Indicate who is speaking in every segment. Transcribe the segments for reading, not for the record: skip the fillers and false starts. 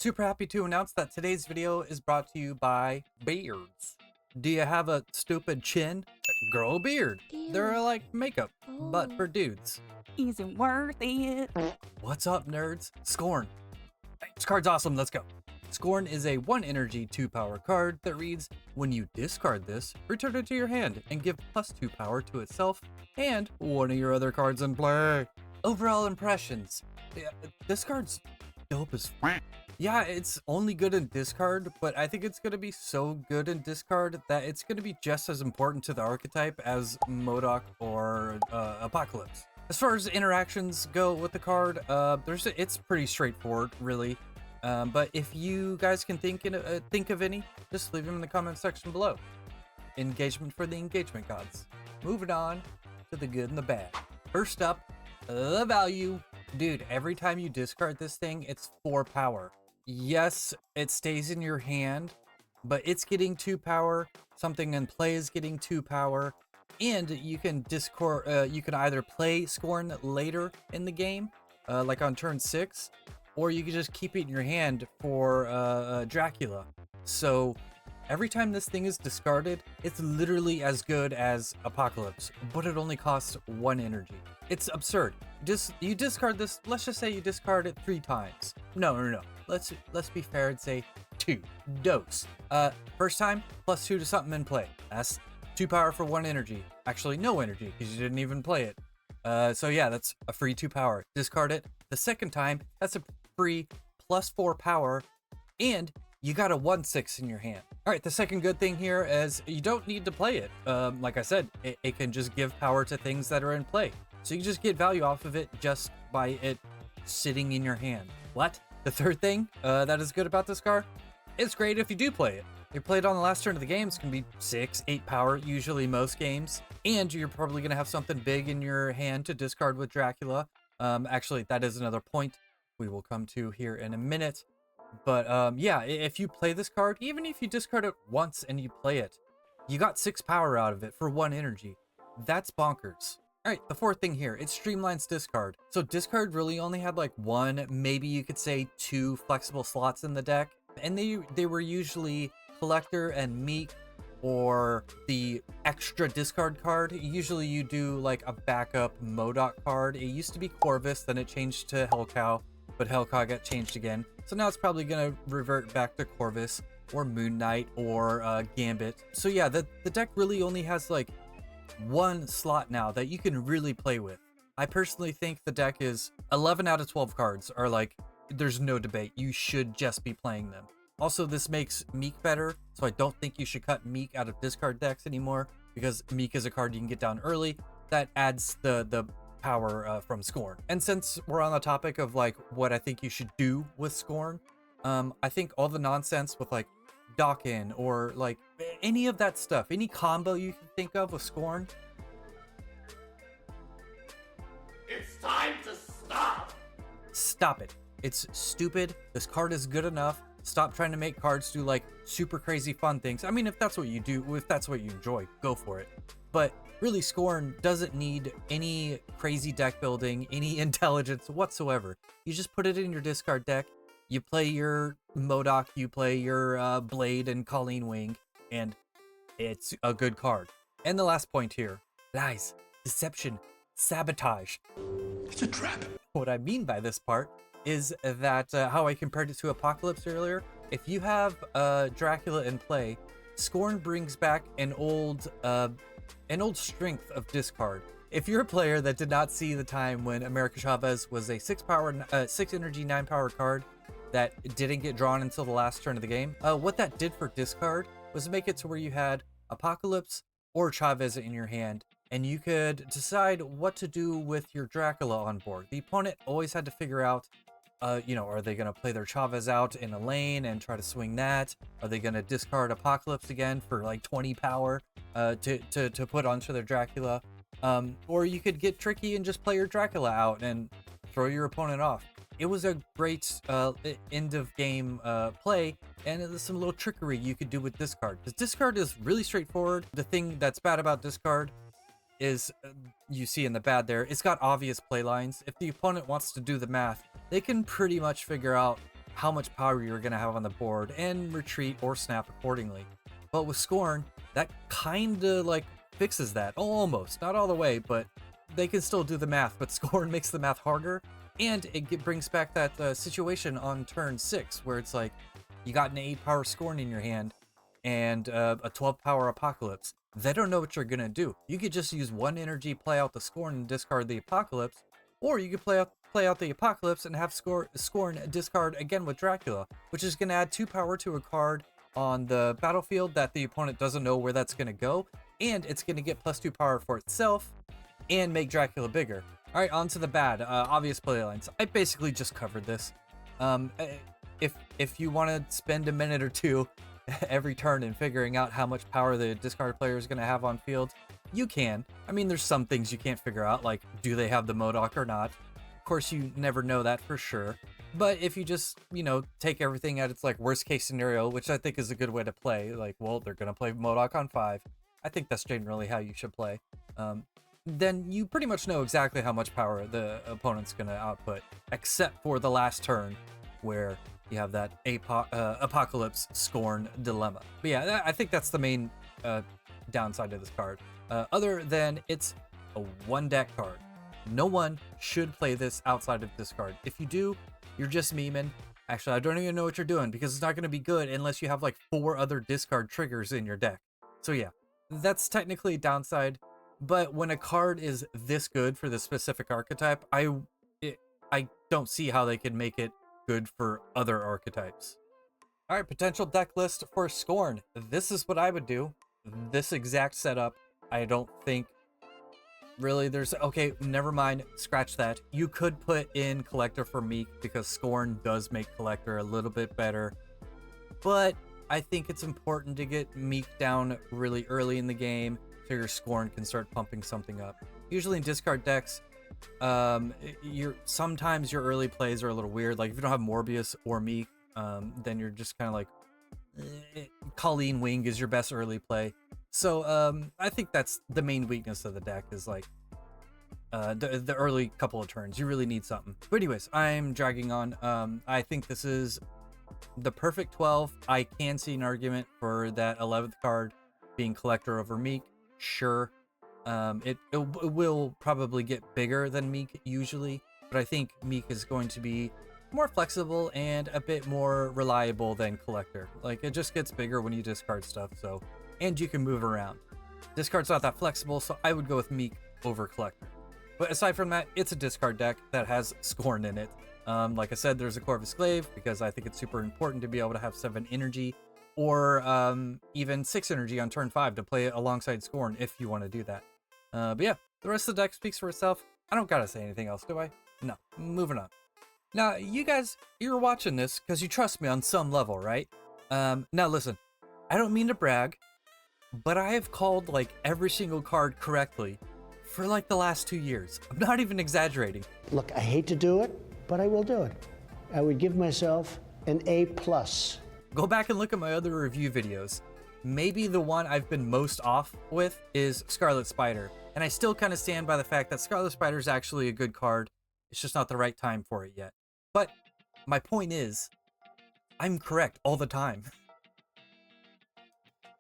Speaker 1: Super happy to announce that today's video is brought to you by beards. Do you have a stupid chin? Grow a beard. They're like makeup, but for dudes.
Speaker 2: Is it worth it?
Speaker 1: What's up, nerds? Scorn. This card's awesome, let's go. Scorn is a 1 energy 2 power card that reads, when you discard this, return it to your hand and give +2 power to itself and one of your other cards in play. Overall impressions. Yeah, this card's dope as f. Yeah, it's only good in discard, but I think it's going to be so good in discard that it's going to be just as important to the archetype as Modoc or Apocalypse. As far as interactions go with the card, it's pretty straightforward, really. But if you guys can think of any, just leave them in the comment section below. Engagement for the engagement gods. Moving on to the good and the bad. First up, the value. Dude, every time you discard this thing, it's 4 power. Yes, it stays in your hand, but it's getting 2 power. Something in play is getting 2 power. And you can you can either play Scorn later in the game, like on turn 6, or you can just keep it in your hand for Dracula. So every time this thing is discarded, it's literally as good as Apocalypse, but it only costs 1 energy. It's absurd. You discard this, let's just say you discard it 3 times. No. Let's be fair and say 2. Dose. First time, +2 to something in play. That's 2 power for 1 energy. Actually, no energy, because you didn't even play it. So yeah, that's a free 2 power. Discard it. The second time, that's a free +4 power, and you got a 1/6 in your hand. All right, the second good thing here is you don't need to play it. Like I said, it can just give power to things that are in play. So you just get value off of it just by it sitting in your hand. What? The third thing that is good about this card, it's great if you do play it. You play it on the last turn of the game, it can be 6, 8 power, usually most games. And you're probably going to have something big in your hand to discard with Dracula. Actually, that is another point we will come to here in a minute. But yeah, if you play this card, even if you discard it once and you play it, you got 6 power out of it for 1 energy. That's bonkers. All right, the fourth thing here, it streamlines discard. So discard really only had like 1, maybe you could say 2 flexible slots in the deck. And they were usually collector and meek, or the extra discard card. Usually you do like a backup Modoc card. It used to be Corvus, then it changed to Hellcow, but Hellcow got changed again. So now it's probably gonna revert back to Corvus or Moon Knight or Gambit. So yeah, the deck really only has like 1 slot now that you can really play with. I personally think the deck is 11 out of 12 cards are like, there's no debate. You should just be playing them. Also, this makes Meek better, so I don't think you should cut Meek out of discard decks anymore, because Meek is a card you can get down early. That adds the power from Scorn. And since we're on the topic of like what I think you should do with Scorn, I think all the nonsense with like Dock-in or like any of that stuff, any combo you can think of with Scorn.
Speaker 3: It's time to stop!
Speaker 1: Stop it. It's stupid. This card is good enough. Stop trying to make cards do like super crazy fun things. I mean, if that's what you do, if that's what you enjoy, go for it. But really, Scorn doesn't need any crazy deck building, any intelligence whatsoever. You just put it in your discard deck. You play your Modoc, you play your Blade and Colleen Wing, and it's a good card. And the last point here, lies, deception, sabotage.
Speaker 3: It's a trap.
Speaker 1: What I mean by this part is that how I compared it to Apocalypse earlier. If you have Dracula in play, Scorn brings back an old strength of discard. If you're a player that did not see the time when America Chavez was a 6 energy 9 power card that didn't get drawn until the last turn of the game, what that did for discard was make it to where you had Apocalypse or Chavez in your hand, and you could decide what to do with your Dracula on board. The opponent always had to figure out, you know, are they going to play their Chavez out in a lane and try to swing that? Are they going to discard Apocalypse again for like 20 power to put onto their Dracula? Or you could get tricky and just play your Dracula out and throw your opponent off. It was a great end of game play, and there's some little trickery you could do with discard. Because discard is really straightforward. The thing that's bad about discard is, you see in the bad there, it's got obvious play lines. If the opponent wants to do the math, they can pretty much figure out how much power you're going to have on the board and retreat or snap accordingly. But with Scorn, that kind of like fixes that. Almost, not all the way, but they can still do the math, but Scorn makes the math harder, and it brings back that situation on turn 6 where it's like you got an 8 power Scorn in your hand and a 12 power Apocalypse. They don't know what you're gonna do. You could just use 1 energy, play out the Scorn, and discard the Apocalypse, or you could play out the Apocalypse and have Scorn discard again with Dracula, which is gonna add 2 power to a card on the battlefield that the opponent doesn't know where that's gonna go, and it's gonna get +2 power for itself and make Dracula bigger. All right, on to the bad. Obvious playlines. I basically just covered this. If you want to spend a minute or two every turn in figuring out how much power the discard player is going to have on field, you can. I mean, there's some things you can't figure out, like do they have the MODOK or not. Of course, you never know that for sure. But if you just, you know, take everything at its like worst case scenario, which I think is a good way to play, like, well, they're going to play MODOK on 5. I think that's generally how you should play. Then you pretty much know exactly how much power the opponent's going to output, except for the last turn where you have that Apocalypse Scorn dilemma. But yeah, I think that's the main downside of this card. Other than it's a 1-deck card. No one should play this outside of discard. If you do, you're just memeing. Actually, I don't even know what you're doing because it's not going to be good unless you have like 4 other discard triggers in your deck. So yeah, that's technically a downside. But when a card is this good for the specific archetype, I don't see how they can make it good for other archetypes. All right, potential deck list for Scorn. This is what I would do. This exact setup. I don't think really there's... Okay, never mind. Scratch that. You could put in Collector for Meek because Scorn does make Collector a little bit better. But I think it's important to get Meek down really early in the game so your Scorn can start pumping something up. Usually in discard decks, sometimes your early plays are a little weird. Like if you don't have Morbius or Meek, then you're just kind of like Colleen Wing is your best early play. So I think that's the main weakness of the deck is like the early couple of turns. You really need something. But anyways, I'm dragging on. I think this is the perfect 12. I can see an argument for that 11th card being Collector over Meek. Sure. It will probably get bigger than Meek usually, but I think Meek is going to be more flexible and a bit more reliable than Collector. Like it just gets bigger when you discard stuff, so, and you can move around. Discard's not that flexible, so I would go with Meek over Collector. But aside from that, it's a discard deck that has Scorn in it. Like I said, there's a Corvus Glaive because I think it's super important to be able to have 7 energy or even 6 energy on turn 5 to play it alongside Scorn if you want to do that. But yeah, the rest of the deck speaks for itself. I don't gotta say anything else, do I? No, moving on. Now, you guys, you're watching this because you trust me on some level, right? Now listen, I don't mean to brag, but I have called like every single card correctly for like the last 2 years. I'm not even exaggerating.
Speaker 4: Look, I hate to do it, but I will do it. I would give myself an A+.
Speaker 1: Go back and look at my other review videos. Maybe the one I've been most off with is Scarlet Spider. And I still kind of stand by the fact that Scarlet Spider is actually a good card. It's just not the right time for it yet. But my point is, I'm correct all the time.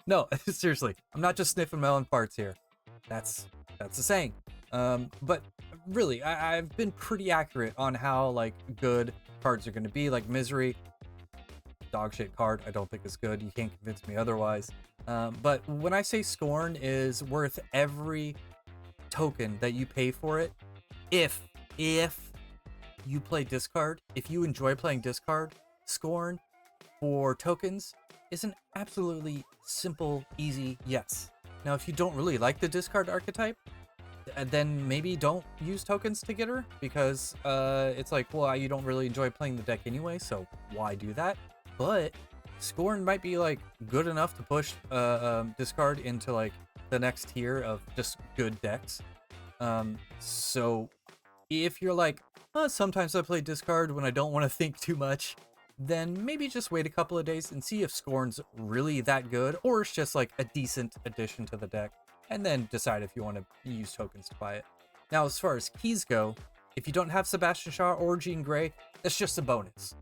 Speaker 1: No, seriously, I'm not just sniffing my own parts here. That's a saying. But really, I've been pretty accurate on how like good cards are going to be. Like Misery, dog shit card. I don't think it's good. You can't convince me otherwise. But when I say Scorn is worth every token that you pay for it, if you play discard, if you enjoy playing discard, Scorn for tokens is an absolutely simple, easy yes. Now, if you don't really like the discard archetype, then maybe don't use tokens to get her because it's like, well, you don't really enjoy playing the deck anyway, so why do that? But Scorn might be like good enough to push discard into like the next tier of just good decks. So if you're like, sometimes I play discard when I don't want to think too much, then maybe just wait a couple of days and see if Scorn's really that good or it's just like a decent addition to the deck, and then decide if you want to use tokens to buy it. Now, as far as keys go, If you don't have Sebastian Shaw or Jean Grey, it's just a bonus,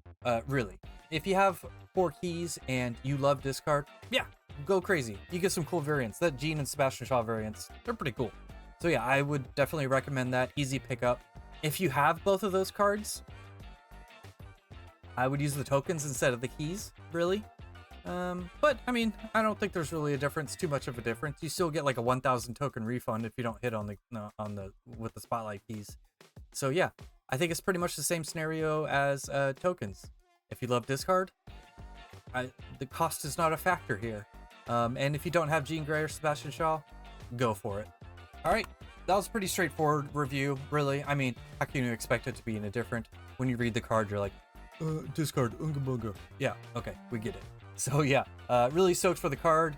Speaker 1: really. If you have 4 keys and you love discard, yeah, go crazy. You get some cool variants. That Jean and Sebastian Shaw variants, they're pretty cool. So yeah, I would definitely recommend that. Easy pickup. If you have both of those cards, I would use the tokens instead of the keys, really. But I mean, I don't think there's really too much of a difference. You still get like a 1,000 token refund if you don't hit on the with the spotlight keys. So yeah, I think it's pretty much the same scenario as tokens. If you love discard, the cost is not a factor here. And if you don't have Jean Grey or Sebastian Shaw, go for it. All right, that was a pretty straightforward review, really. I mean, how can you expect it to be any different? When you read the card, you're like, discard, unga bunga. Yeah, okay, we get it. So yeah, really stoked for the card.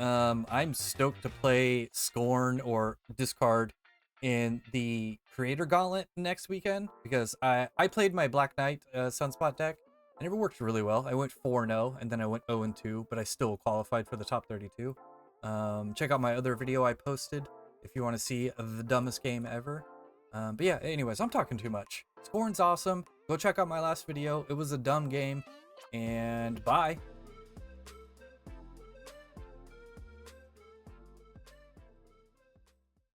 Speaker 1: I'm stoked to play Scorn or discard in the Creator Gauntlet next weekend, because I played my Black Knight Sunspot deck, and it worked really well. I went 4-0, and then I went 0-2, but I still qualified for the top 32. Check out my other video I posted if you want to see the dumbest game ever. But yeah, anyways, I'm talking too much. Scorn's awesome. Go check out my last video. It was a dumb game, and bye.